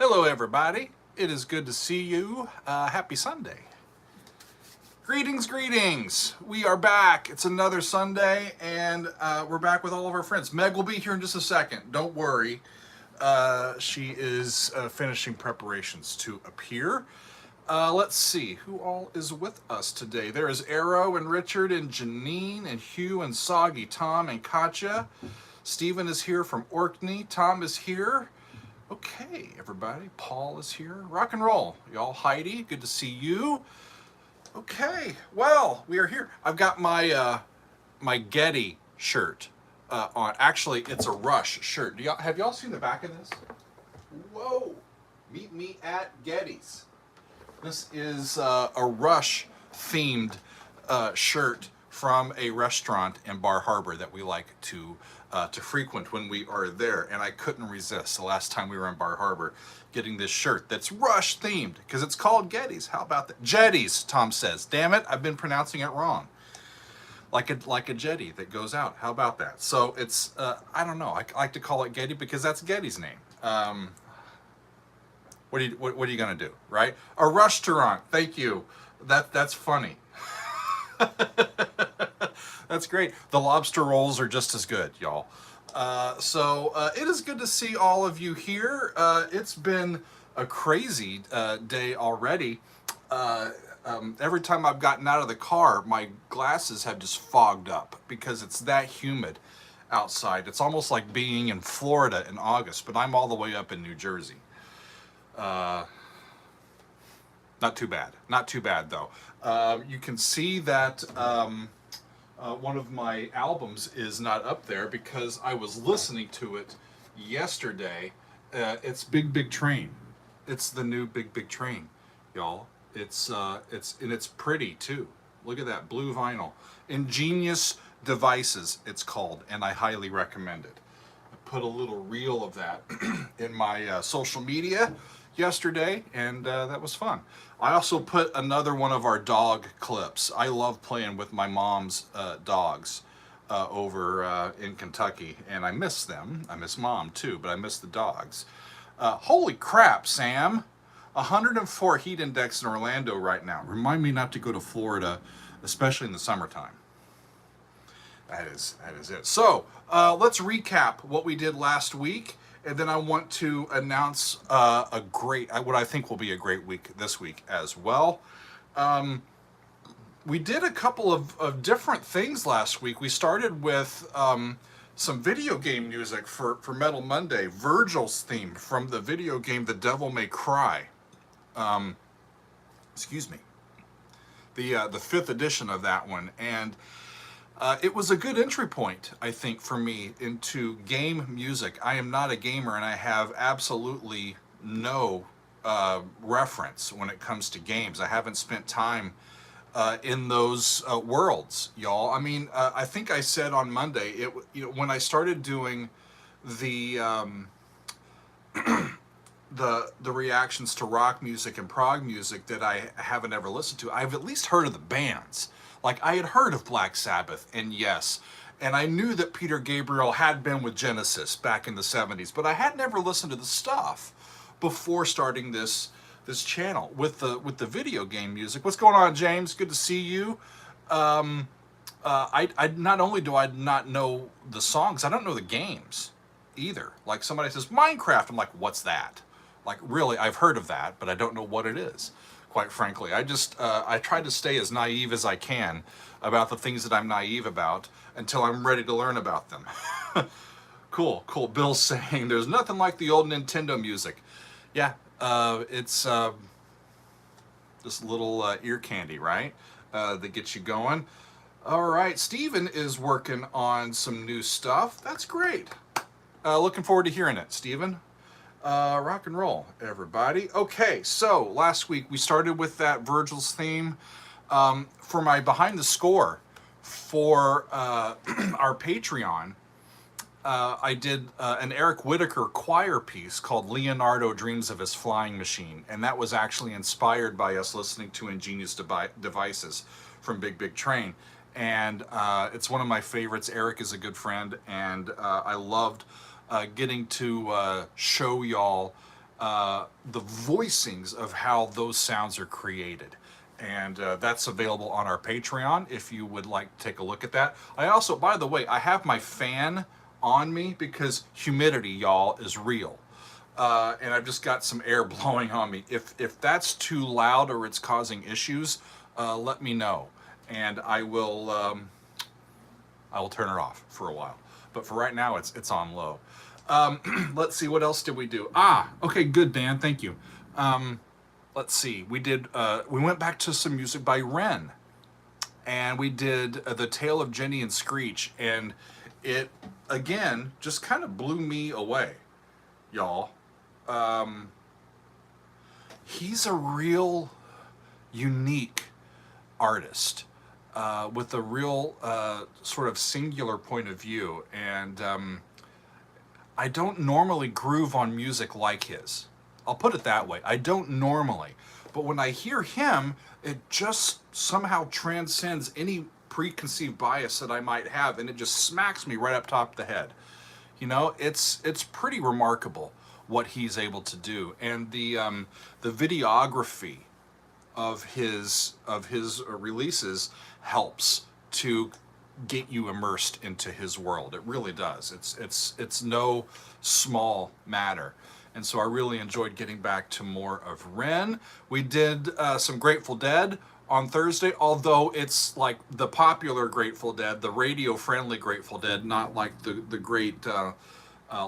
Hello everybody, it is good to see you. Happy Sunday. Greetings, greetings. We are back. It's another Sunday and we're back with all of our friends. Meg will be here in just a second, don't worry. She is finishing preparations to appear. Let's see, who all is with us today? There is Arrow and Richard and Janine and Hugh and Soggy, Tom and Katja. Stephen is here from Orkney. Tom is here. Okay, everybody. Paul is here. Rock and roll. Y'all, Heidi, good to see you. Okay, well, we are here. I've got my my Getty shirt on. Actually, it's a Rush shirt. Have y'all seen the back of this? Whoa! Meet me at Getty's. This is a Rush themed shirt from a restaurant in Bar Harbor that we like to frequent when we are there, and I couldn't resist the last time we were in Bar Harbor getting this shirt that's Rush themed because it's called Getty's. How about that? Jetties, Tom says. Damn it, I've been pronouncing it wrong. Like a jetty that goes out. How about that? So it's I don't know. I like to call it Getty because that's Getty's name. What are you gonna do, right? A restaurant. Thank you. That's funny. That's great. The lobster rolls are just as good, y'all. So it is good to see all of you here. It's been a crazy day already. Every time I've gotten out of the car, my glasses have just fogged up because it's that humid outside. It's almost like being in Florida in August, but I'm all the way up in New Jersey. Not too bad. Not too bad, though. You can see that one of my albums is not up there because I was listening to it yesterday. It's Big Big Train. It's the new Big Big Train, y'all. It's pretty too. Look at that blue vinyl. Ingenious Devices, it's called, and I highly recommend it. I put a little reel of that in my social media yesterday, and that was fun. I also put another one of our dog clips. I love playing with my mom's dogs over in Kentucky, and I miss them. I miss Mom too, but I miss the dogs. Holy crap, Sam! 104 heat index in Orlando right now. Remind me not to go to Florida, especially in the summertime. That is it. So let's recap what we did last week. And then I want to announce what I think will be a great week this week as well. We did a couple of different things last week. We started with some video game music for Metal Monday. Virgil's theme from the video game The Devil May Cry. Excuse me. The 5th edition of that one. And it was a good entry point, I think, for me into game music. I am not a gamer, and I have absolutely no reference when it comes to games. I haven't spent time in those worlds, y'all. I mean, I think I said on Monday, when I started doing the the reactions to rock music and prog music that I haven't ever listened to, I've at least heard of the bands. Like, I had heard of Black Sabbath, and yes, and I knew that Peter Gabriel had been with Genesis back in the 70s, but I had never listened to the stuff before starting this channel with the video game music. What's going on, James? Good to see you. I not only do I not know the songs, I don't know the games either. Like, somebody says Minecraft, I'm like, what's that? Like, really, I've heard of that, but I don't know what it is. Quite frankly, I try to stay as naive as I can about the things that I'm naive about until I'm ready to learn about them. Cool. Bill's saying there's nothing like the old Nintendo music. Yeah, it's this little ear candy, right? That gets you going. All right, Steven is working on some new stuff. That's great. Looking forward to hearing it, Steven. Rock and roll, everybody. Okay, so last week we started with that Virgil's theme. For my behind the score for our Patreon, I did an Eric Whitacre choir piece called Leonardo Dreams of His Flying Machine, and that was actually inspired by us listening to Ingenious Devices from Big Big Train. And it's one of my favorites. Eric is a good friend, and I loved getting to show y'all the voicings of how those sounds are created. And that's available on our Patreon if you would like to take a look at that. I also, by the way, I have my fan on me because humidity, y'all, is real. And I've just got some air blowing on me. If that's too loud or it's causing issues, let me know, and I will turn it off for a while. But for right now, it's on low. Let's see, what else did we do? Okay, good, Dan, thank you. Let's see, we went back to some music by Ren, and we did The Tale of Jenny and Screech, and it, again, just kind of blew me away, y'all. He's a real unique artist with a real sort of singular point of view, and I don't normally groove on music like his. I'll put it that way. I don't normally. But when I hear him, it just somehow transcends any preconceived bias that I might have, and it just smacks me right up top of the head. You know, it's pretty remarkable what he's able to do, and the videography of his releases helps to get you immersed into his world. It really does. It's no small matter. And so I really enjoyed getting back to more of Ren. We did some Grateful Dead on Thursday, although it's like the popular Grateful Dead, the radio-friendly Grateful Dead, not like the great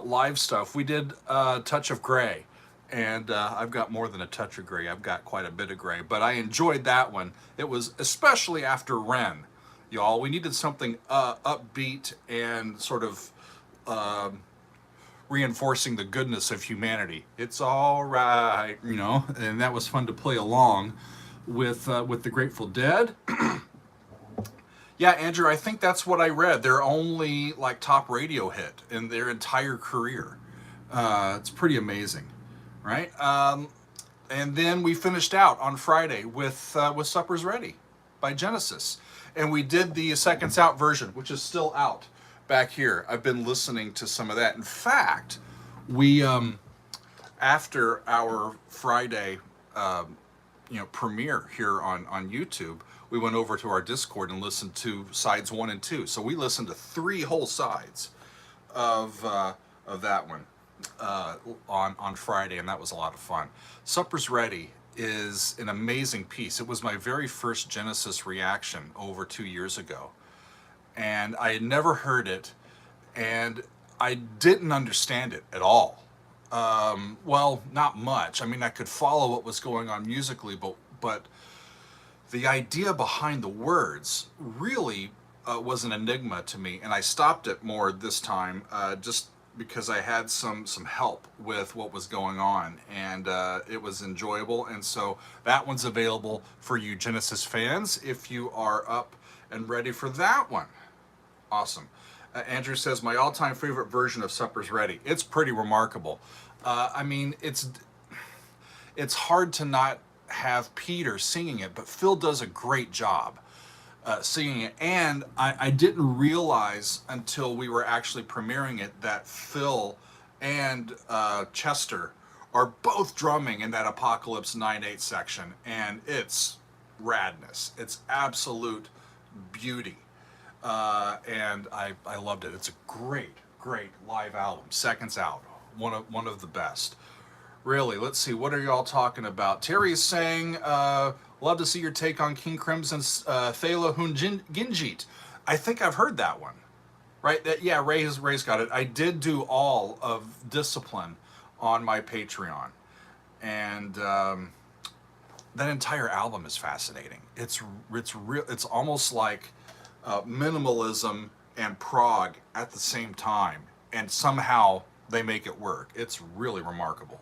live stuff. We did Touch of Grey, and I've got more than a touch of gray. I've got quite a bit of gray, but I enjoyed that one. It was especially after Ren, y'all. We needed something upbeat and sort of reinforcing the goodness of humanity. It's all right, you know, and that was fun to play along with the Grateful Dead. Yeah, Andrew, I think that's what I read. Their only like top radio hit in their entire career. It's pretty amazing, right? And then we finished out on Friday with Supper's Ready by Genesis, and we did the Seconds Out version, which is still out back here. I've been listening to some of that. In fact, we after our Friday premiere here on YouTube, we went over to our Discord and listened to sides 1 and 2. So we listened to 3 whole sides of that one on Friday, and that was a lot of fun. Supper's Ready is an amazing piece. It was my very first Genesis reaction over 2 years ago, and I had never heard it, and I didn't understand it at all. Well, not much. I mean, I could follow what was going on musically, but the idea behind the words really was an enigma to me, and I stopped it more this time just because I had some help with what was going on, and it was enjoyable. And so that one's available for you Genesis fans if you are up and ready for that one. Awesome. Andrew says, my all-time favorite version of Supper's Ready. It's pretty remarkable. I mean, it's hard to not have Peter singing it, but Phil does a great job singing it. And I didn't realize until we were actually premiering it that Phil and Chester are both drumming in that Apocalypse 9/8 section, and it's radness. It's absolute beauty. And I loved it. It's a great live album. Seconds Out, one of the best. Really, let's see, what are y'all talking about? Terry is saying, love to see your take on King Crimson's Thela Hun Ginjit. I think I've heard that one, right? Yeah, Ray's got it. I did do all of Discipline on my Patreon, and that entire album is fascinating. It's real. It's almost like minimalism and prog at the same time, and somehow they make it work. It's really remarkable.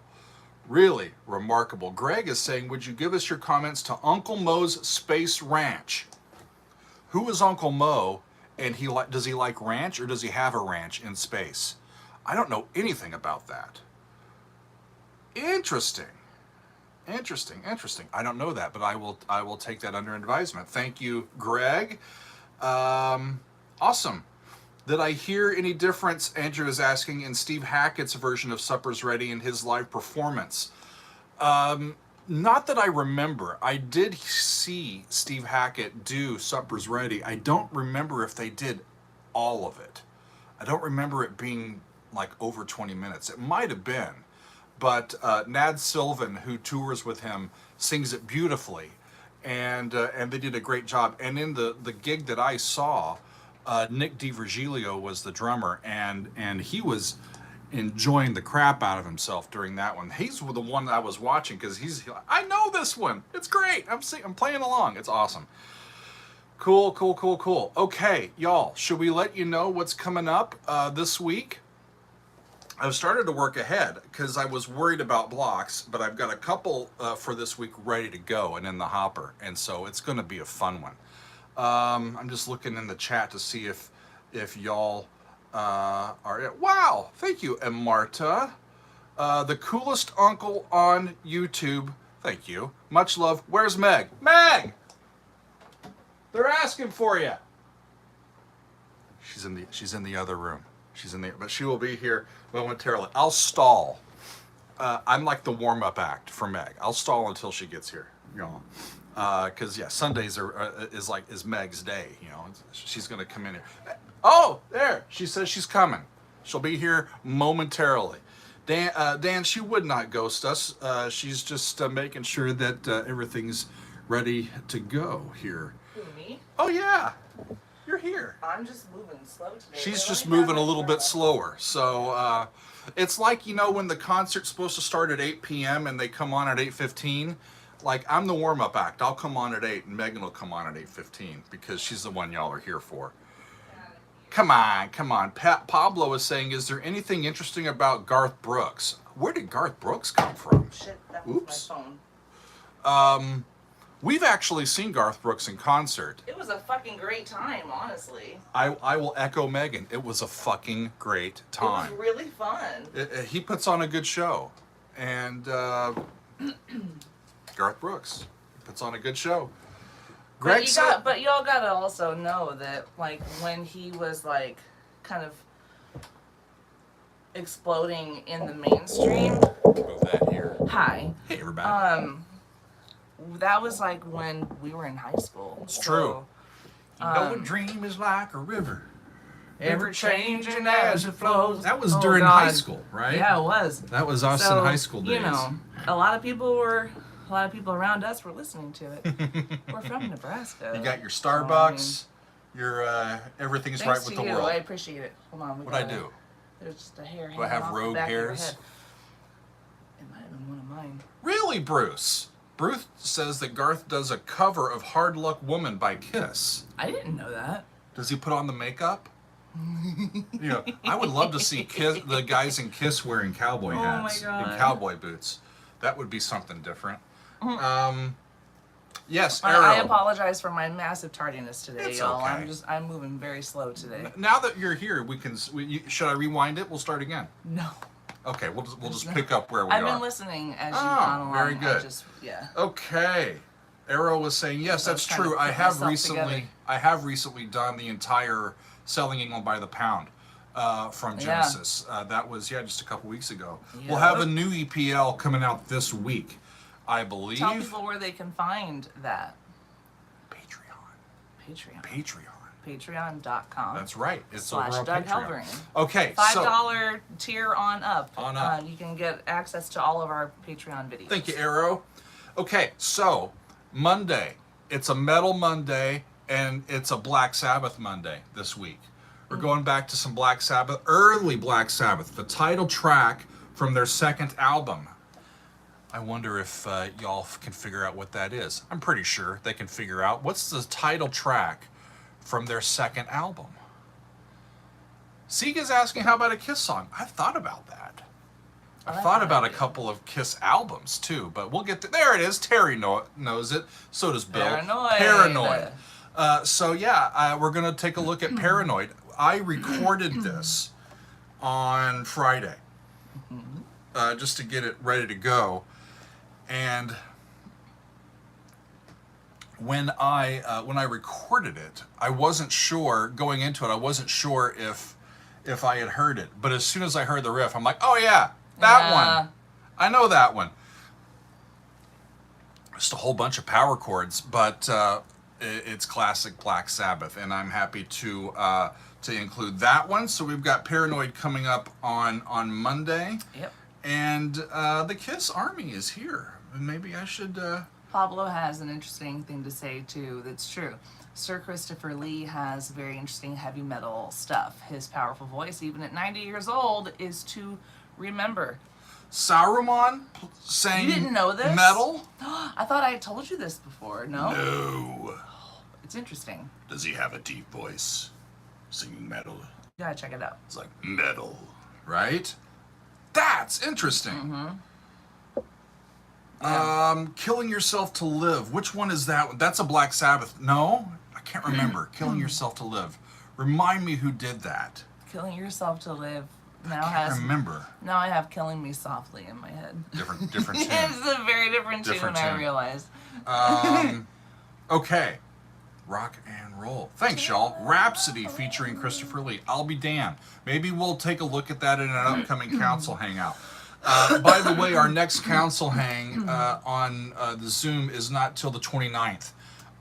Really remarkable. Greg is saying, would you give us your comments to Uncle Mo's Space Ranch? Who is Uncle Mo, and does he like ranch, or does he have a ranch in space? I don't know anything about that. Interesting. I don't know that, but I will take that under advisement. Thank you, Greg. Awesome. Did I hear any difference, Andrew is asking, in Steve Hackett's version of Supper's Ready in his live performance? Not that I remember. I did see Steve Hackett do Supper's Ready. I don't remember if they did all of it. I don't remember it being like over 20 minutes. It might have been. But Nad Sylvan, who tours with him, sings it beautifully. And they did a great job. And in the gig that I saw, Nick DiVirgilio was the drummer, and he was enjoying the crap out of himself during that one. He's the one that I was watching because I know this one. It's great. I'm playing along. It's awesome. Cool. Okay, y'all, should we let you know what's coming up this week? I've started to work ahead because I was worried about blocks, but I've got a couple for this week ready to go and in the hopper, and so it's going to be a fun one. I'm just looking in the chat to see if y'all are. Wow, thank you, and Marta, the coolest uncle on YouTube. Thank you, much love. Where's Meg? Meg, they're asking for you. She's in the other room. But she will be here momentarily. I'll stall. I'm like the warm-up act for Meg. I'll stall until she gets here, you know. Because Sundays is Meg's day, you know. She's gonna come in here. Oh, there. She says she's coming. She'll be here momentarily. Dan, she would not ghost us. She's just making sure that everything's ready to go here. Who, me? Oh yeah. You're here. I'm just moving slow today. She's just moving a little bit slower. So it's like, you know, when the concert's supposed to start at 8 p.m. and they come on at 8:15. Like, I'm the warm-up act. I'll come on at 8 and Megan will come on at 8:15 because she's the one y'all are here for. Come on. Pablo is saying, is there anything interesting about Garth Brooks? Where did Garth Brooks come from? Shit, that was my phone. We've actually seen Garth Brooks in concert. It was a fucking great time, honestly. I will echo Megan. It was a fucking great time. It was really fun. He puts on a good show. And Garth Brooks puts on a good show. Greg said, but y'all gotta also know that, like, when he was, like, kind of exploding in the mainstream. Move that here. Hi. Hey, everybody. That was like when we were in high school. It's true. You know, a dream is like a river, ever changing as it flows. That was during high school, right? Yeah, it was. That was us in high school days. You know, a lot of people around us were listening to it. We're from Nebraska. You got your Starbucks, your everything's right with the world. I appreciate it. Hold on. What'd I do? There's just a hair hanging Do I have off rogue the back hairs? Of your head. It might have been one of mine. Really, Bruce? Bruce says that Garth does a cover of Hard Luck Woman by Kiss. I didn't know that. Does he put on the makeup? You know, I would love to see the guys in Kiss wearing cowboy hats and cowboy boots. That would be something different. Yes, Arrow. I apologize for my massive tardiness today, It's y'all. okay. I'm moving very slow today. Now that you're here, should I rewind it? We'll start again. No. Okay, we'll just pick up where we are. I've been listening as you've gone along. Very good. Okay. Arrow was saying, yes, that's true. I have recently done the entire Selling England by the Pound from Genesis. That was just a couple weeks ago. Yeah. We'll have a new EPL coming out this week, I believe. Tell people where they can find that. Patreon. Patreon.com. That's right. It's / over on Doug Patreon. Helvering. Okay, $5 tier on up. On up. You can get access to all of our Patreon videos. Thank you, Arrow. Okay, so Monday. It's a Metal Monday and it's a Black Sabbath Monday this week. We're going back to some Black Sabbath, early Black Sabbath, the title track from their second album. I wonder if y'all can figure out what that is. I'm pretty sure they can figure out. What's the title track from their second album? Sega's asking, how about a Kiss song? I've thought about that. I've thought about a couple of Kiss albums too, but we'll get to, there it is. Terry knows it. So does Bill. Paranoid. We're going to take a look at Paranoid. I recorded this on Friday just to get it ready to go. And when I recorded it, I wasn't sure going into it. I wasn't sure if I had heard it, but as soon as I heard the riff, I'm like, oh yeah, that one. I know that one. Just a whole bunch of power chords, but it's classic Black Sabbath, and I'm happy to include that one. So we've got Paranoid coming up on Monday. Yep. And the Kiss Army is here. Maybe I should... Pablo has an interesting thing to say, too, that's true. Sir Christopher Lee has very interesting heavy metal stuff. His powerful voice, even at 90 years old, is to remember. Saruman sang You didn't know this? metal? I thought I had told you this before, no? No. It's interesting. Does he have a deep voice singing metal? You gotta check it out. It's like metal, right? That's interesting. Mm-hmm. Killing Yourself to Live. Which one is that one? That's a Black Sabbath. No? I can't remember. Killing Yourself to Live. Remind me who did that. Killing Yourself to Live now I has... remember. Now I have Killing Me Softly in my head. Different tune. It's a very different tune, I realized. Okay. Rock and roll. Thanks, y'all. Rhapsody featuring Christopher Lee. I'll be damned. Maybe we'll take a look at that in an upcoming council hangout. By the way, our next council hang on the Zoom is not till the 29th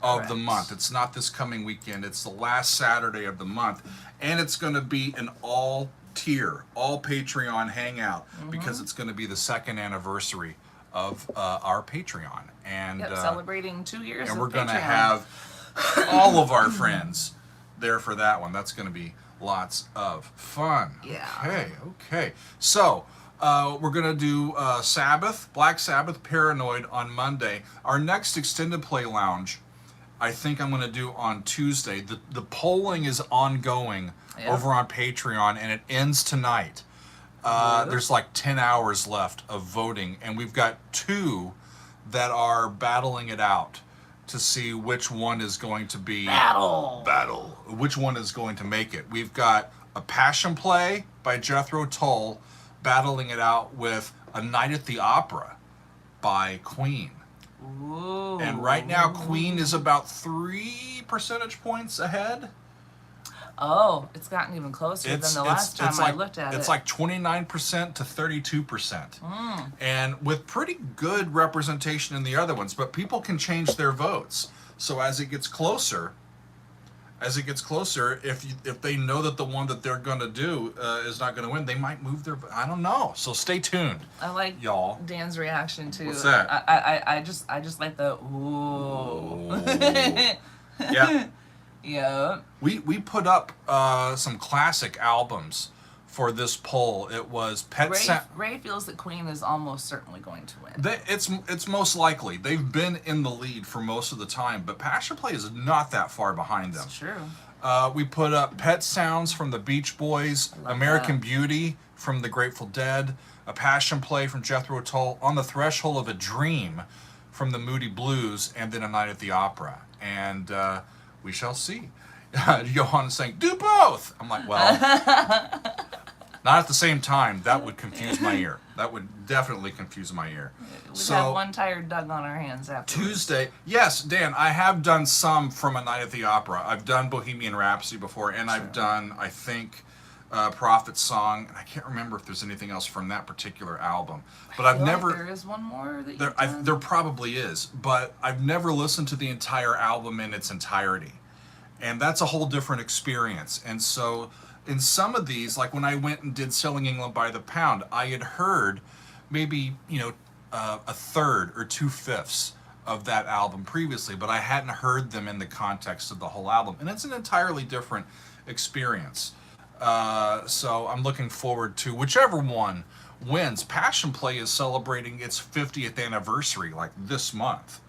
of the month. It's not this coming weekend. It's the last Saturday of the month. And it's going to be an all-tier, all Patreon hangout because it's going to be the 2nd anniversary of our Patreon. And celebrating 2 years and of we're going to Patreon. have all of our friends there for that one. That's going to be lots of fun. Yeah. Okay. So, we're going to do Sabbath, Black Sabbath, Paranoid on Monday. Our next extended play lounge, I think I'm going to do on Tuesday. The polling is ongoing over on Patreon, and it ends tonight. There's like 10 hours left of voting, and we've got 2 that are battling it out to see which one is going to be... Battle. Which one is going to make it. We've got a Passion Play by Jethro Tull battling it out with A Night at the Opera by Queen. Ooh. And right now, Queen is about 3 percentage points ahead. Oh, it's gotten even closer than the last time I looked at it. It's like 29% to 32%. And with pretty good representation in the other ones, but people can change their votes. So as it gets closer, if they know that the one that they're going to do is not going to win, they might move their... I don't know. So stay tuned. I like y'all. Dan's reaction to... What's that? I just like the ooh. Yeah. Yeah. We put up some classic albums for this poll. It was Ray feels that Queen is almost certainly going to win. It's most likely. They've been in the lead for most of the time, but Passion Play is not that far behind them. It's true. We put up Pet Sounds from the Beach Boys, American Beauty from the Grateful Dead, A Passion Play from Jethro Tull, On the Threshold of a Dream from the Moody Blues, and then A Night at the Opera. And we shall see. Johan is saying, do both! I'm like, well, not at the same time. That would confuse my ear. That would definitely confuse my ear. We'd have one tired Doug on our hands after. Tuesday. Yes, Dan, I have done some from A Night at the Opera. I've done Bohemian Rhapsody before, and I've done, I think, Prophet's Song. And I can't remember if there's anything else from that particular album. But I've never... Like there is one more that you've done? There probably is, but I've never listened to the entire album in its entirety. And that's a whole different experience. And so in some of these, like when I went and did Selling England by the Pound, I had heard maybe, a third or 2/5 of that album previously, but I hadn't heard them in the context of the whole album. And it's an entirely different experience. So I'm looking forward to whichever one wins. Passion Play is celebrating its 50th anniversary like this month.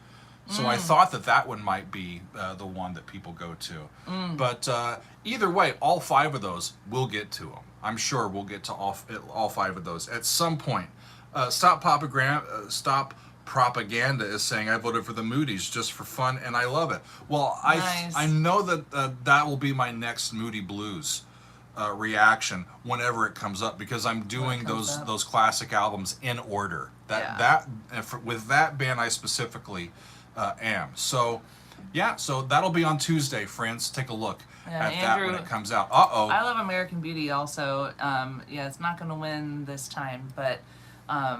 So I thought that one might be the one that people go to. But either way, all 5 of those, we'll get to them. I'm sure we'll get to all 5 of those at some point. Stop Propaganda is saying, I voted for the Moody's just for fun, and I love it. Well, nice. I know that that will be my next Moody Blues reaction whenever it comes up, because I'm doing those classic albums in order. With that band I specifically am. So Yeah, so that'll be on Tuesday, friends. Take a look Yeah, at Andrew, that when it comes out. Uh-oh. I love American Beauty also. Yeah, it's not going to win this time, but I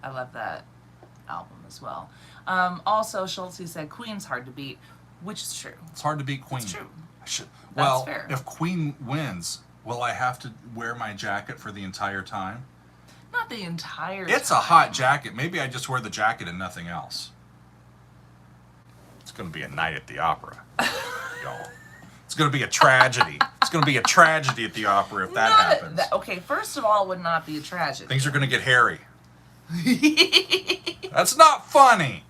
love that album as well. Also, Schulte said Queen's hard to beat, which is true. It's hard to beat Queen. It's true. Well, fair. if Queen wins, will I have to wear my jacket for the entire time? Not the entire It's time. a hot jacket. Maybe I just wear the jacket and nothing else. It's going to be a night at the opera, y'all. It's going to be a tragedy. It's going to be a tragedy at the opera if that happens. Okay, first of all, it would not be a tragedy. Things are going to get hairy. That's not funny.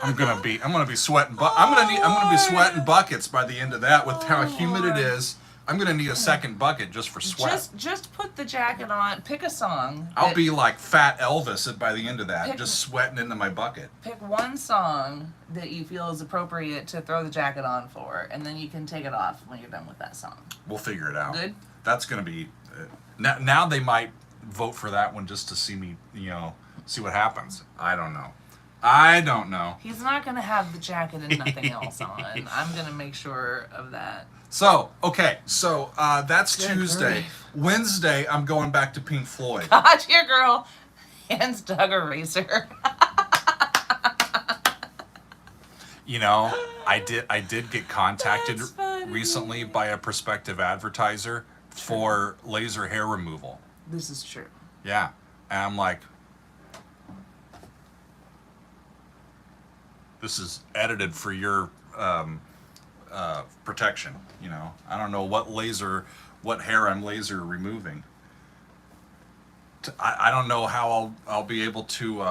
I'm gonna be sweating. I'm gonna be sweating buckets by the end of that. With how humid it is, I'm gonna need a second bucket just for sweat. Just put the jacket on. Pick a song. I'll be like Fat Elvis by the end of that, just sweating into my bucket. Pick one song that you feel is appropriate to throw the jacket on for, and then you can take it off when you're done with that song. We'll figure it out. Good. That's gonna be. Now they might vote for that one just to see me, see what happens. I don't know. He's not going to have the jacket and nothing else on. I'm going to make sure of that. So, okay. So, that's Good Tuesday. grief. Wednesday, I'm going back to Pink Floyd. God, your girl hands Doug a razor. I did get contacted That's funny. recently by a prospective advertiser for laser hair removal. This is true. Yeah. And I'm like, this is edited for your protection. I don't know what hair I'm laser removing. I don't know how I'll be able to.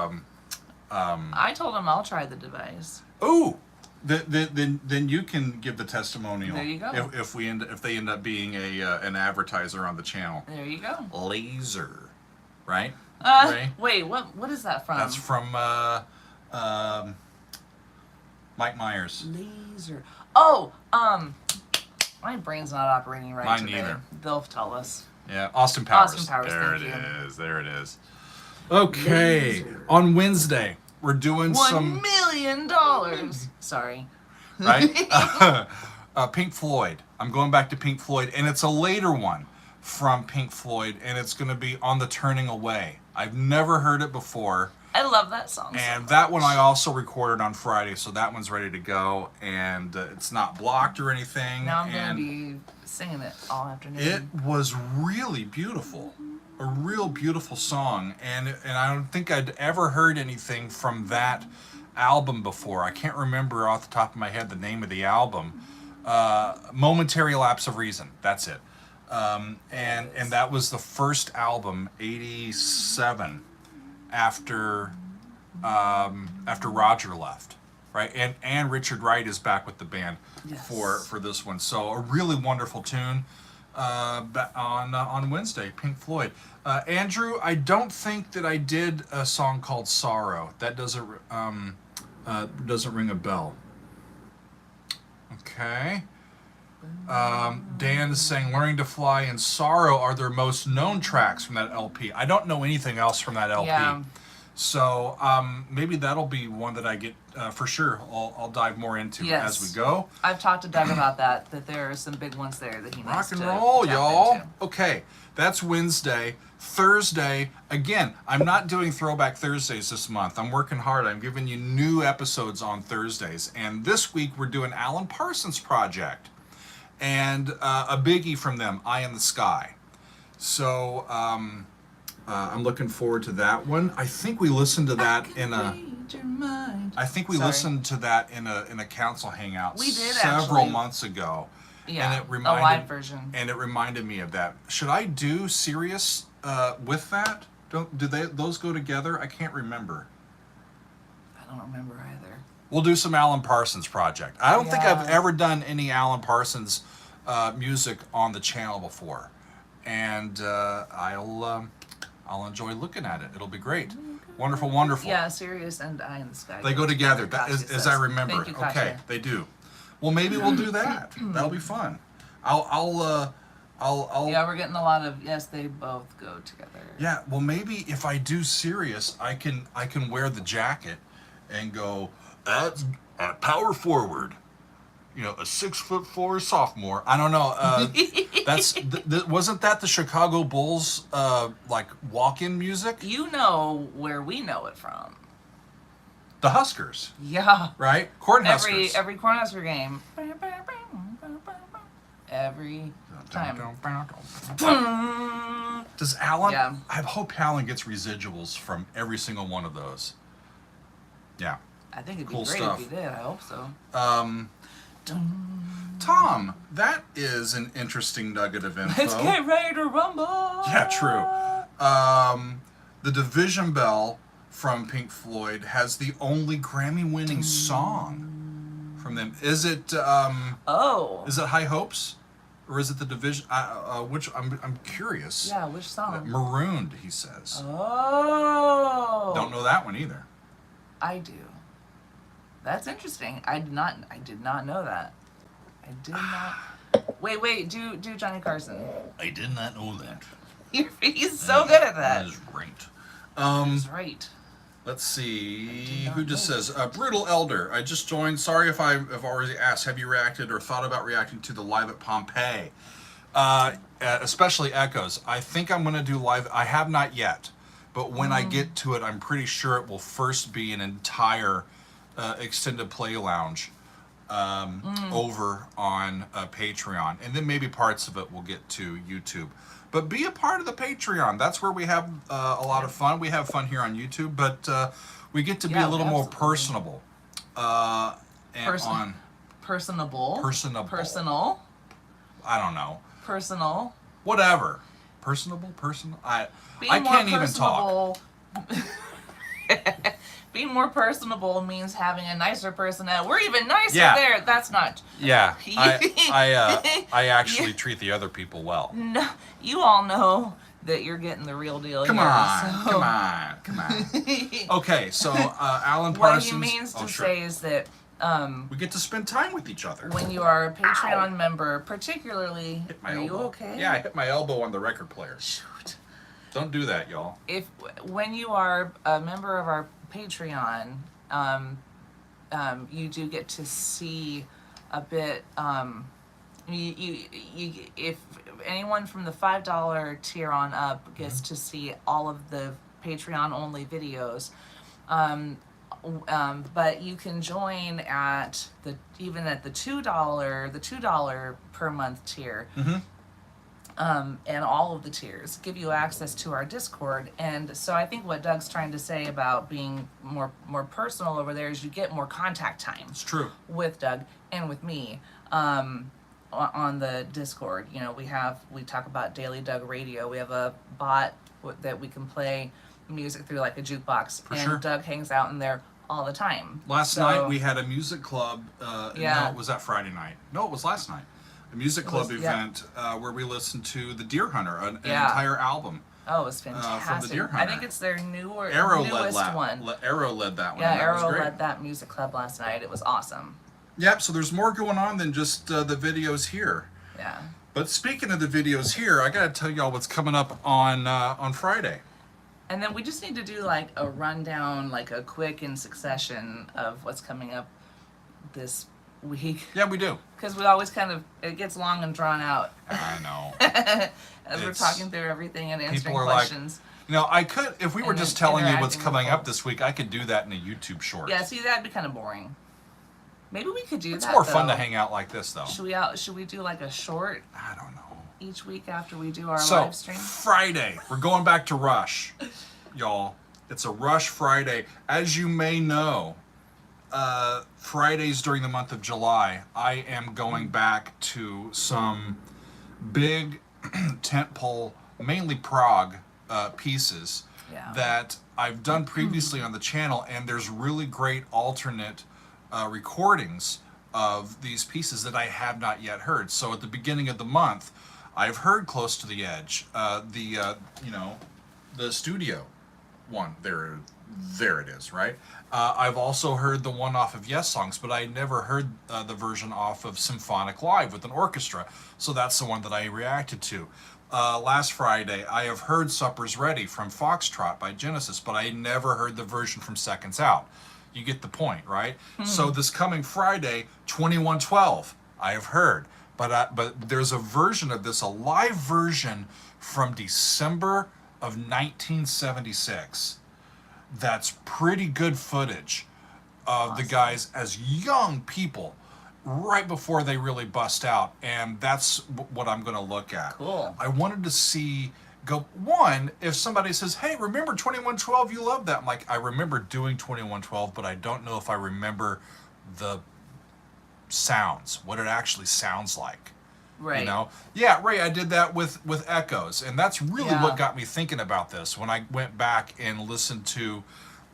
I told him I'll try the device. Oh, then you can give the testimonial. There you go. If they end up being an advertiser on the channel. There you go. Laser, right? Wait, what is that from? That's from Mike Myers. Laser. Oh, my brain's not operating right Mine today. neither. They'll tell us. Yeah, Austin Powers. Austin Powers, There thank you. There it is. Okay, Laser. on Wednesday we're doing $1 million. Sorry. right? Pink Floyd. I'm going back to Pink Floyd, and it's a later one from Pink Floyd, and it's going to be On the Turning Away. I've never heard it before. I love that song. And that one I also recorded on Friday, so that one's ready to go, and it's not blocked or anything. Now I'm going to be singing it all afternoon. It was really beautiful. A real beautiful song, and I don't think I'd ever heard anything from that album before. I can't remember off the top of my head the name of the album. Momentary Lapse of Reason. That's it. And that was the first album, 87, after Roger left, right? And Richard Wright is back with the band for this one. So a really wonderful tune on Wednesday, Pink Floyd. Andrew, I don't think that I did a song called Sorrow. That doesn't ring a bell. Okay. Dan is saying Learning to Fly and Sorrow are their most known tracks from that LP. I don't know anything else from that LP. Yeah. So maybe that'll be one that I get for sure. I'll dive more into as we go. I've talked to Doug about that there are some big ones there that he needs Rock and to roll, tap y'all. into. Okay, that's Wednesday. Thursday, again, I'm not doing Throwback Thursdays this month. I'm working hard. I'm giving you new episodes on Thursdays. And this week, we're doing Alan Parsons Project. And a biggie from them, Eye in the Sky. So I'm looking forward to that one. I think we listened to that listened to that in a council hangout We did, several actually. months ago. Yeah, And it a live version. And it reminded me of that. Should I do Sirius with that? Those go together? I can't remember. I don't remember either. We'll do some Alan Parsons Project. I don't think I've Yeah. ever done any Alan Parsons music on the channel before, and I'll enjoy looking at it. It'll be great. Wonderful, wonderful. Yeah, Sirius and Eye in the Sky. They go together, Katya as says. I remember. Thank you, Katya. Okay, they do. Well, maybe we'll do that. That'll be fun. I'll I'll Yeah, we're getting a lot of yes. They both go together. Yeah, well, maybe if I do serious, I can wear the jacket and go at power forward. You know, a 6'4" sophomore. I don't know. That's wasn't that the Chicago Bulls like walk-in music? You know where we know it from. The Huskers, Yeah. right? Cornhuskers. Every Cornhusker game. Every time. Does Alan? Yeah. I hope Alan gets residuals from every single one of those. Yeah. I think it'd be Cool great stuff. if he did. I hope so. Tom, that is an interesting nugget of info. Let's get ready to rumble. Yeah, true. The Division Bell from Pink Floyd has the only Grammy-winning song from them. Is it High Hopes, or is it the Division? Which I'm curious. Yeah, which song? Marooned, he says. Oh. Don't know that one either. I do. That's interesting. I did not know that. I did not. Wait. Do Johnny Carson. I did not know that. He's so good at that. That is right. That's right. Let's see. Who just says, Brutal Elder, I just joined. Sorry if I've already asked. Have you reacted or thought about reacting to the Live at Pompeii? Especially Echoes. I think I'm going to do live. I have not yet. But when I get to it, I'm pretty sure it will first be an entire extended play lounge over on Patreon. And then maybe parts of it will get to YouTube. But be a part of the Patreon. That's where we have a lot of fun. We have fun here on YouTube, but we get to be a little more personable. Personable. Personal. I don't know. Personal. Whatever. Personable. I Being can't even talk. Being more personable means having a nicer personality. We're even nicer Yeah. there. That's not. Yeah, I actually treat the other people well. No, you all know that you're getting the real deal. Come here, on. Okay, so Alan Parsons. What he means to say is that we get to spend time with each other. when you are a Patreon member, particularly, are you okay? Yeah, I hit my elbow on the record player. Shoot. Don't do that, y'all. When you are a member of our Patreon, you do get to see a bit. If anyone from the $5 tier on up gets to see all of the Patreon only videos, but you can join at the $2 per month tier. And all of the tiers give you access to our Discord. And so I think what Doug's trying to say about being more personal over there is you get more contact time. It's true. With Doug and with me on the Discord. You know, we talk about Daily Doug Radio. We have a bot that we can play music through like a jukebox. And Doug hangs out in there all the time. Last night we had a music club. No, was that Friday night? No, it was last night. A music club event where we listened to The Deer Hunter, an entire album. Oh, it was fantastic. From The Deer Hunter. I think it's their newest one. Arrow led that one. Yeah, that Arrow led that music club last night. It was awesome. Yep, so there's more going on than just the videos here. Yeah. But speaking of the videos here, I got to tell y'all what's coming up on Friday. And then we just need to do like a rundown, like a quick in succession of what's coming up this week. Yeah, we do. Because we always it gets long and drawn out. I know. As we're talking through everything and answering questions. Like, you know, I could, if we were just telling you what's coming up this week, I could do that in a YouTube short. Yeah, see, that'd be kind of boring. Maybe we could do that. It's more fun to hang out like this, though. Should we do like a short? I don't know. Each week after we do our live stream? Friday, we're going back to Rush, y'all. It's a Rush Friday. As you may know, Fridays during the month of July, I am going back to some big tentpole, mainly prog pieces that I've done previously on the channel, and there's really great alternate recordings of these pieces that I have not yet heard. So at the beginning of the month, I've heard Close to the Edge, the studio one. There it is, right? I've also heard the one off of Yes Songs, but I never heard the version off of Symphonic Live with an orchestra. So that's the one that I reacted to. Last Friday, I have heard Supper's Ready from Foxtrot by Genesis, but I never heard the version from Seconds Out. You get the point, right? So this coming Friday, 2112, I have heard. But there's a version of this, a live version from December of 1976. That's pretty good footage of the guys as young people right before they really bust out. And that's what I'm going to look at. Cool. I wanted to see, one, if somebody says, hey, remember 2112, you love that. I'm like, I remember doing 2112, but I don't know if I remember the sounds, what it actually sounds like. Right. You know? Yeah, Ray, I did that with Echoes, and that's really what got me thinking about this when I went back and listened to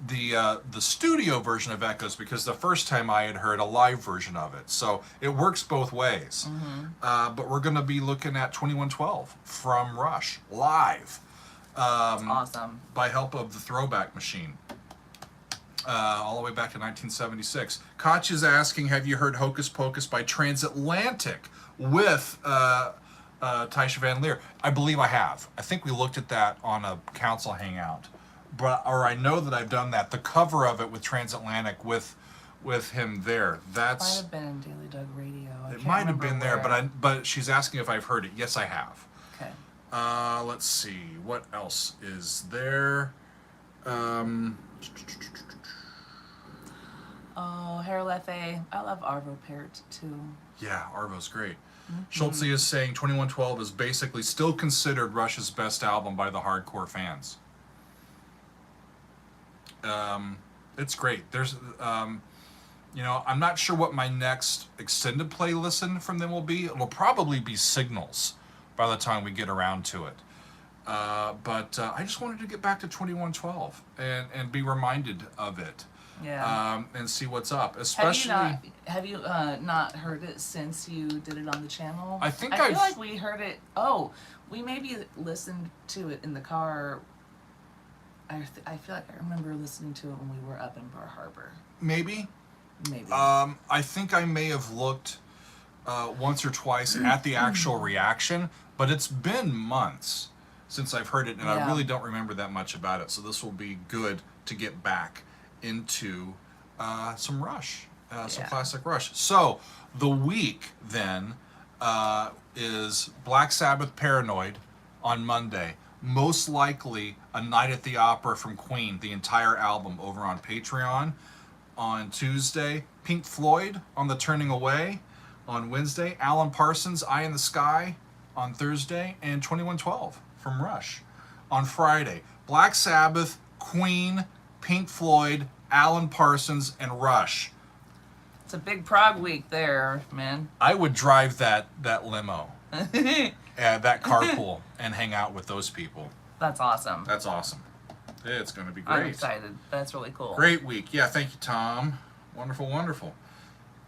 the studio version of Echoes, because the first time I had heard a live version of it. So it works both ways. But we're going to be looking at 2112 from Rush live. Awesome. By help of the Throwback Machine. All the way back to 1976. Koch is asking, have you heard Hocus Pocus by Transatlantic with Taisha Van Leer? I believe I have. I think we looked at that on a council hangout. Or I know that I've done that. The cover of it with Transatlantic with him there. That's Might have been in Daily Doug Radio. It might have been there, but she's asking if I've heard it. Yes, I have. Okay. Let's see. What else is there? Oh, Harold F.A. I love Arvo Pärt too. Yeah, Arvo's great. Schultze is saying 2112 is basically still considered Rush's best album by the hardcore fans. It's great. There's, I'm not sure what my next extended play listen from them will be. It'll probably be Signals by the time we get around to it. But I just wanted to get back to 2112 and be reminded of it. Yeah. And see what's up. Especially, have you not heard it since you did it on the channel? I feel like we heard it. Oh, we maybe listened to it in the car. I feel like I remember listening to it when we were up in Bar Harbor. Maybe. Maybe. I think I may have looked once or twice at the actual reaction, but it's been months since I've heard it, and I really don't remember that much about it. So this will be good to get back into some Rush, some classic Rush. So the week then is Black Sabbath Paranoid on Monday. Most likely A Night at the Opera from Queen, the entire album over on Patreon. On Tuesday, Pink Floyd on The Turning Away. On Wednesday, Alan Parsons, Eye in the Sky on Thursday, and 2112 from Rush. On Friday, Black Sabbath, Queen, Pink Floyd, Alan Parsons, and Rush. It's a big prog week there, man. I would drive that limo, that carpool, and hang out with those people. That's awesome. That's awesome. It's going to be great. I'm excited. That's really cool. Great week. Yeah, thank you, Tom. Wonderful, wonderful.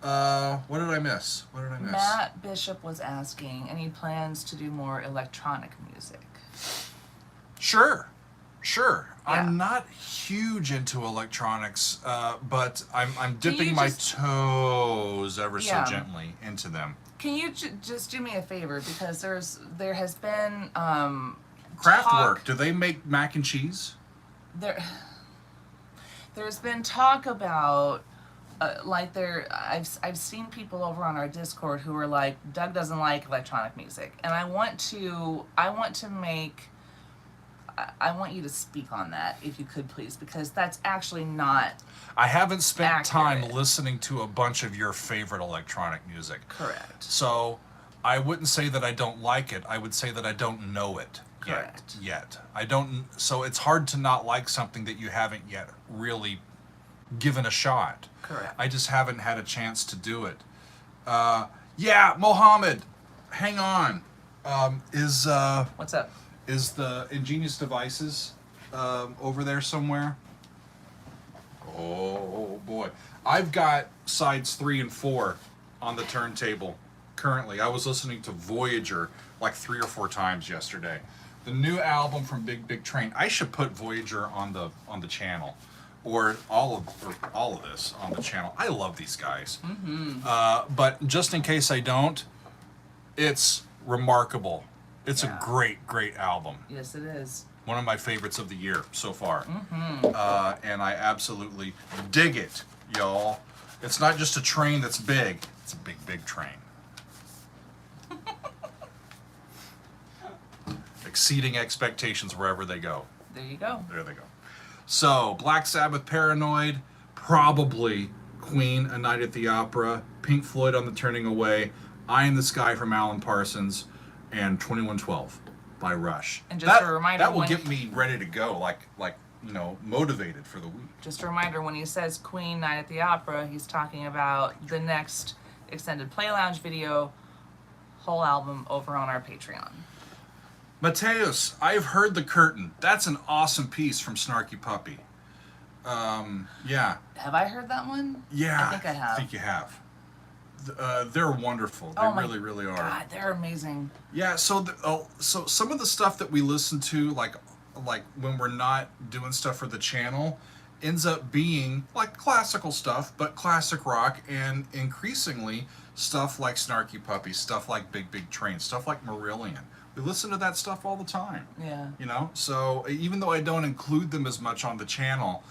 What did I miss? Matt Bishop was asking, any plans to do more electronic music? Sure. Yeah. I'm not huge into electronics, but I'm dipping my toes ever so gently into them. Can you just do me a favor, because there has been Kraftwerk. Do they make mac and cheese? There's been talk about I've seen people over on our Discord who are like, Doug doesn't like electronic music, and I want you to speak on that, if you could please, because that's actually not. I haven't spent accurate. time listening to a bunch of your favorite electronic music. Correct. So I wouldn't say that I don't like it. I would say that I don't know it. Correct. Yet. I don't. So it's hard to not like something that you haven't yet really given a shot. Correct. I just haven't had a chance to do it. Mohammed, hang on. What's up? Is the Ingenious Devices over there somewhere? Oh boy. I've got sides 3 and 4 on the turntable currently. I was listening to Voyager like 3 or 4 times yesterday. The new album from Big Big Train. I should put Voyager on the channel, or all of this on the channel. I love these guys. But just in case I don't, it's remarkable. It's a great album. Yes, it is. One of my favorites of the year so far. And I absolutely dig it, y'all. It's not just a train that's big. It's a big train. Exceeding expectations wherever they go. There you go. There they go. So, Black Sabbath, Paranoid, probably Queen, A Night at the Opera, Pink Floyd on the Turning Away, Eye in the Sky from Alan Parsons, and 2112 by Rush. And just a reminder, that will get me ready to go, like motivated for the week. Just a reminder, when he says Queen, Night at the Opera, he's talking about the next extended Play Lounge video, whole album over on our Patreon. Mateus, I've heard The Curtain. That's an awesome piece from Snarky Puppy. Yeah. Have I heard that one? Yeah. I think I have. I think you have. They're wonderful. They really are. God, they're amazing. Yeah. So some of the stuff that we listen to, like when we're not doing stuff for the channel, ends up being like classical stuff, but classic rock, and increasingly stuff like Snarky Puppy, stuff like Big Big Train, stuff like Marillion. We listen to that stuff all the time. Yeah. You know, so even though I don't include them as much on the channel,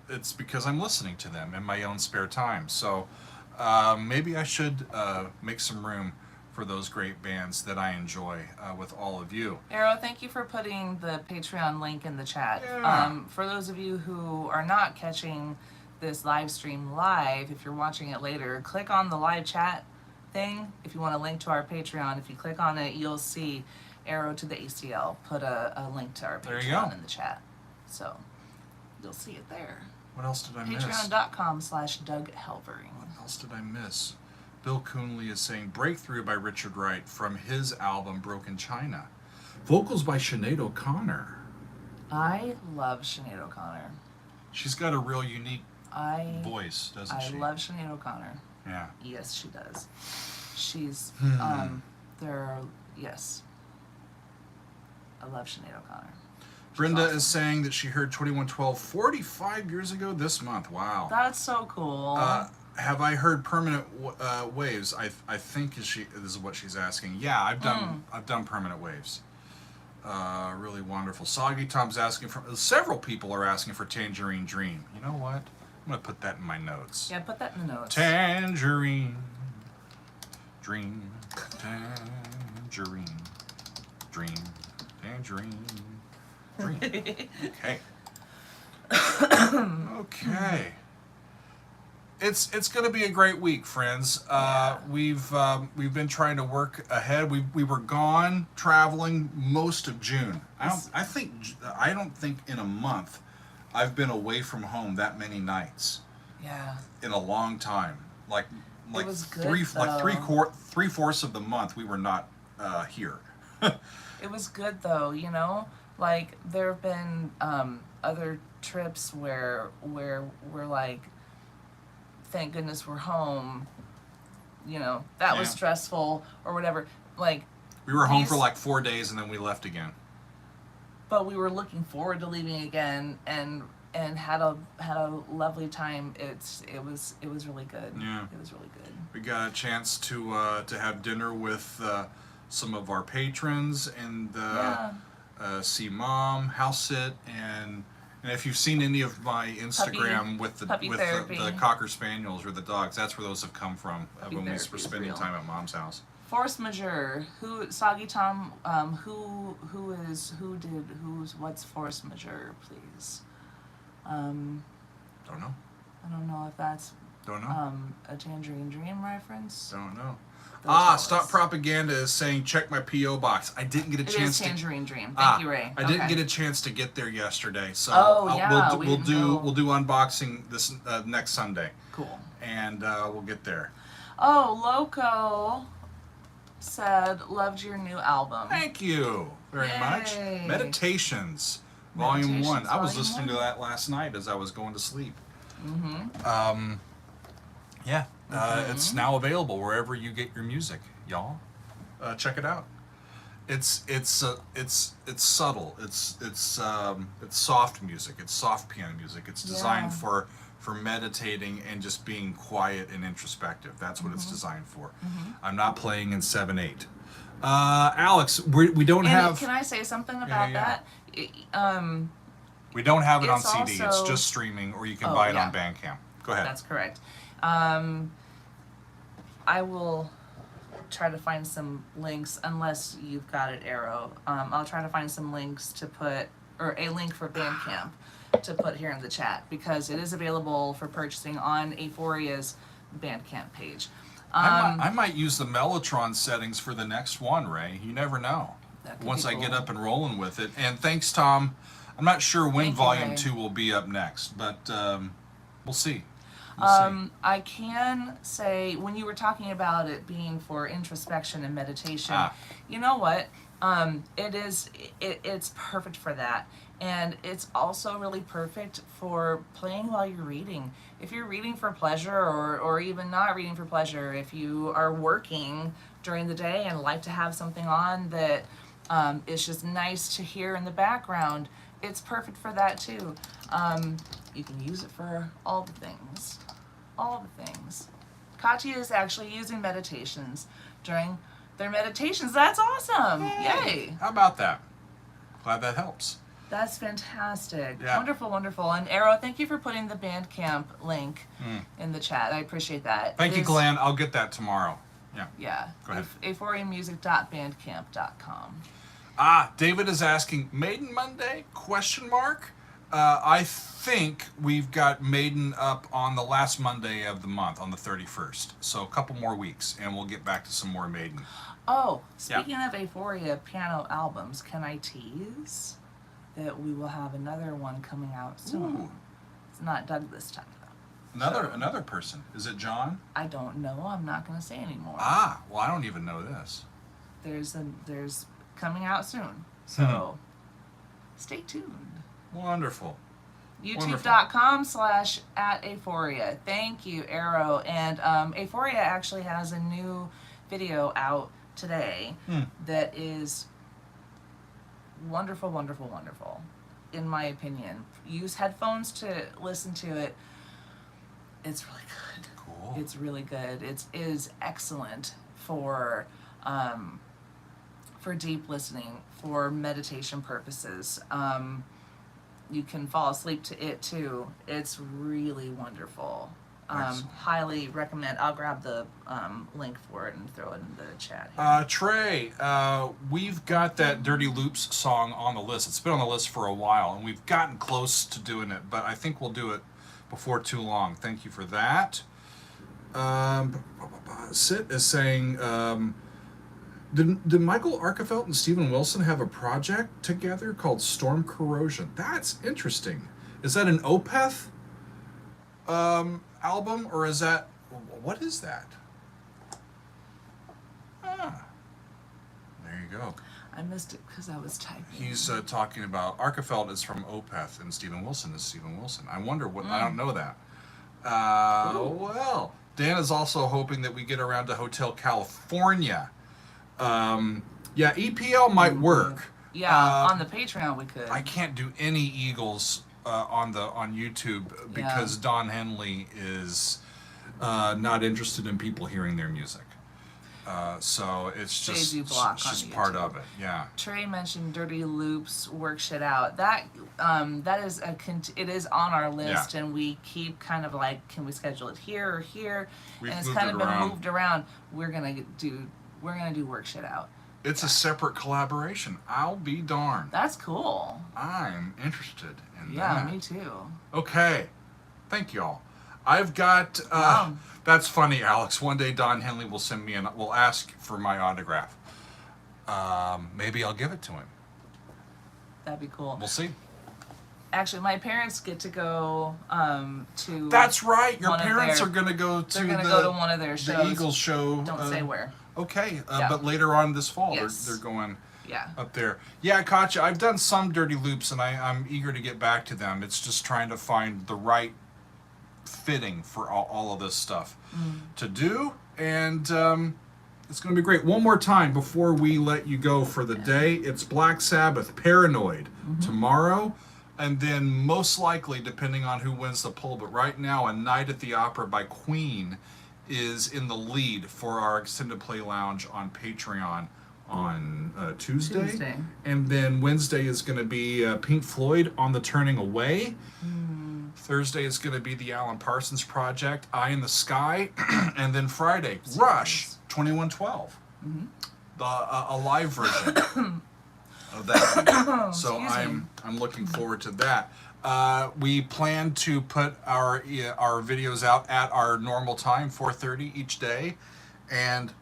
it's because I'm listening to them in my own spare time. So maybe I should make some room for those great bands that I enjoy with all of you. Arrow, thank you for putting the Patreon link in the chat. Yeah. For those of you who are not catching this live stream live, if you're watching it later, click on the live chat thing. If you want a link to our Patreon, if you click on it, you'll see Arrow to the ACL. Put a link to our Patreon in the chat. So you'll see it there. What else did I miss? Patreon.com/Doug Helvering. What else did I miss? Bill Coonley is saying Breakthrough by Richard Wright from his album Broken China. Vocals by Sinead O'Connor. I love Sinead O'Connor. She's got a real unique voice, doesn't she? I love Sinead O'Connor. Yeah. Yes, she does. She's, yes. I love Sinead O'Connor. Brenda is saying that she heard 2112 45 years ago this month. Wow. That's so cool. Have I heard Permanent Waves? I think this is what she's asking. Yeah, I've done Permanent Waves. Really wonderful. Soggy Tom's asking for, several people are asking for Tangerine Dream. You know what? I'm going to put that in my notes. Yeah, put that in the notes. Tangerine Dream. Tangerine Dream. Tangerine Dream. Okay. Okay. It's going to be a great week, friends. We've been trying to work ahead. We were gone traveling most of June. I don't think in a month I've been away from home that many nights. Yeah. In a long time. Like it was good, three-fourths of the month we were not here. It was good though, you know. Like there have been other trips where we're like, thank goodness we're home. You know, that was stressful or whatever. Like we were home for like 4 days and then we left again. But we were looking forward to leaving again and had a lovely time. It was really good. Yeah. It was really good. We got a chance to have dinner with some of our patrons and see Mom, house sit, and if you've seen any of my Instagram with the Cocker Spaniels or the dogs, that's where those have come from when we were spending time at Mom's house. Force majeure. Soggy Tom? What's force majeure, please? Don't know. I don't know if that's don't know. A Tangerine Dream reference. Don't know. Stop Propaganda is saying check my P.O. box. I didn't get a chance to. It is Tangerine Dream. Thank you, Ray. I didn't get a chance to get there yesterday, so we'll do unboxing this next Sunday. Cool. And we'll get there. Oh, Loco said loved your new album. Thank you very much. Meditations, Volume 1. I was listening to that last night as I was going to sleep. Mm-hmm. It's now available wherever you get your music, y'all. Check it out. It's subtle. It's soft music. It's soft piano music. It's designed Yeah. for meditating and just being quiet and introspective. That's what it's designed for. Mm-hmm. I'm not playing in 7/8. Alex, we don't And have. can I say something about yeah. that? We don't have it on It's CD. It's also- just streaming, or you can Oh, buy it yeah. on Bandcamp. Go ahead. That's correct. I will try to find some links, unless you've got it, Arrow. I'll try to find some links to put, or a link for Bandcamp to put here in the chat, because it is available for purchasing on Euphoria's Bandcamp page. I might use the Mellotron settings for the next one, Ray. You never know. That could Once be I get cool. up and rolling with it. And thanks, Tom. I'm not sure when Thank you, Volume Ray. 2 will be up next, but we'll see. We'll see. I can say, when you were talking about it being for introspection and meditation, you know what? It's perfect for that. And it's also really perfect for playing while you're reading. If you're reading for pleasure, or even not reading for pleasure, if you are working during the day and like to have something on that is just nice to hear in the background, it's perfect for that too. You can use it for all the things. All the things. Katya is actually using meditations during their meditations. That's awesome. Yay. How about that? Glad that helps. That's fantastic. Yeah. Wonderful, wonderful. And Arrow, thank you for putting the Bandcamp link in the chat. I appreciate that. Thank It you, is- Glenn. I'll get that tomorrow. Yeah. Yeah. Go ahead. euphoriamusic.bandcamp.com. David is asking, Maiden Monday? Question mark. I think we've got Maiden up on the last Monday of the month, on the 31st. So a couple more weeks, and we'll get back to some more Maiden. Oh, speaking of Euphoria piano albums, can I tease that we will have another one coming out soon? Ooh. It's not Doug this time, though. Another person. Is it John? I don't know. I'm not going to say anymore. Well, I don't even know this. There's coming out soon. So stay tuned. Wonderful. YouTube.com/@Euphoria. Thank you, Arrow. And Euphoria actually has a new video out today that is wonderful, wonderful, wonderful, in my opinion. Use headphones to listen to it. It's really good. Cool. It's really good. It is excellent for deep listening, for meditation purposes. You can fall asleep to it too. It's really wonderful. Excellent. Highly recommend. I'll grab the link for it and throw it in the chat here. Trey, we've got that Dirty Loops song on the list. It's been on the list for a while, and we've gotten close to doing it, but I think we'll do it before too long. Thank you for that. Sit is saying, did Michael Arkefeld and Steven Wilson have a project together called Storm Corrosion? That's interesting. Is that an Opeth album, or is that, what is that? There you go. I missed it because I was typing. He's talking about Arkefeld is from Opeth and Steven Wilson is Steven Wilson. I wonder what, I don't know that. Well, Dan is also hoping that we get around to Hotel California. Yeah, EPL might work. Yeah, on the Patreon we could. I can't do any Eagles on YouTube because Don Henley is not interested in people hearing their music. So it's just, They do block it's on just part YouTube. of it. Yeah. Trey mentioned Dirty Loops, Work Shit Out. That is it is on our list, and we keep kind of like, can we schedule it here or here? We've and it's moved kind it of been around. moved around. We're gonna do Work Shit Out. It's a separate collaboration. I'll be darned. That's cool. I'm interested in Yeah, that. me too. Okay. Thank y'all. I've got, that's funny, Alex. One day Don Henley will send me will ask for my autograph. Maybe I'll give it to him. That'd be cool. We'll see. Actually, my parents get to go to. That's right. Your one of parents their- are going to go to They're gonna go to one of their the shows. Eagles show. Don't say where. Okay, Yeah. but later on this fall, Yes. they're going Yeah. up there. Yeah, Katya, I've done some Dirty Loops, and I'm eager to get back to them. It's just trying to find the right fitting for all of this stuff to do, and It's going to be great. One more time before we let you go for the day. It's Black Sabbath, Paranoid, tomorrow. And then most likely, depending on who wins the poll, but right now, A Night at the Opera by Queen is in the lead for our Extended Play Lounge on Patreon on Tuesday. And then Wednesday is going to be Pink Floyd on the Turning Away. Thursday is going to be the Alan Parsons Project, Eye in the Sky. And then Friday, Rush, 2112. A live version of that. So I'm looking forward to that. We plan to put our videos out at our normal time, 4:30 each day, and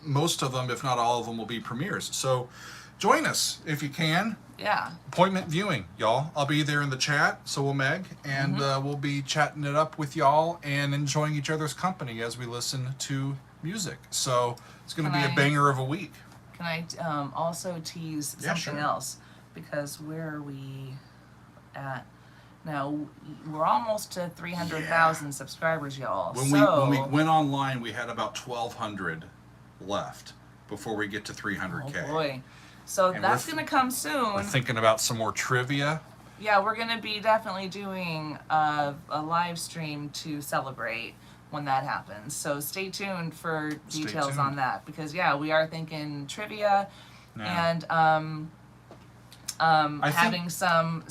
most of them, if not all of them, will be premieres. So join us if you can. Yeah. Appointment viewing, y'all. I'll be there in the chat, so will Meg, and we'll be chatting it up with y'all and enjoying each other's company as we listen to music. So it's going to be a banger of a week. Can I also tease something else? Because where are we at now? We're almost to 300,000 subscribers, y'all. When we went online, we had about 1,200 left before we get to 300K. Oh boy. So and that's going to come soon. We're thinking about some more trivia. Yeah, we're going to be definitely doing a live stream to celebrate when that happens. So stay tuned for details on that, because we are thinking trivia and having some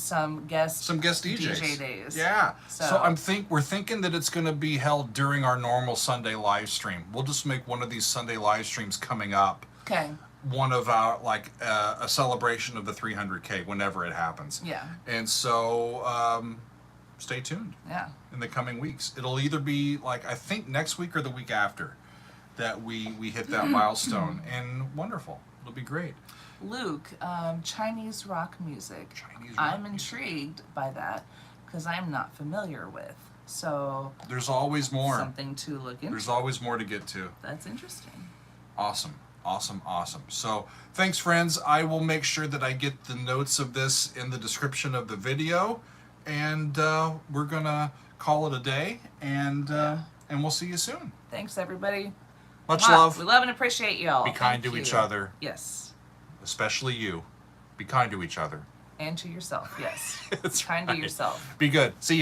guest DJ days. Yeah. So we're thinking that it's going to be held during our normal Sunday live stream. We'll just make one of these Sunday live streams coming up. Okay. One of our a celebration of the 300K whenever it happens. Yeah. And so stay tuned. Yeah. In the coming weeks, it'll either be I think next week or the week after that we hit that milestone, and wonderful. It'll be great. Luke, Chinese rock music. I'm intrigued by that because I'm not familiar with. So there's always more. Something to look into. There's always more to get to. That's interesting. Awesome. So thanks, friends. I will make sure that I get the notes of this in the description of the video, and we're gonna call it a day, and we'll see you soon. Thanks, everybody. Much love. We love and appreciate y'all. Be kind to each other. Yes. Especially you. Be kind to each other. And to yourself. Yes. It's kind to yourself. Be good. See ya.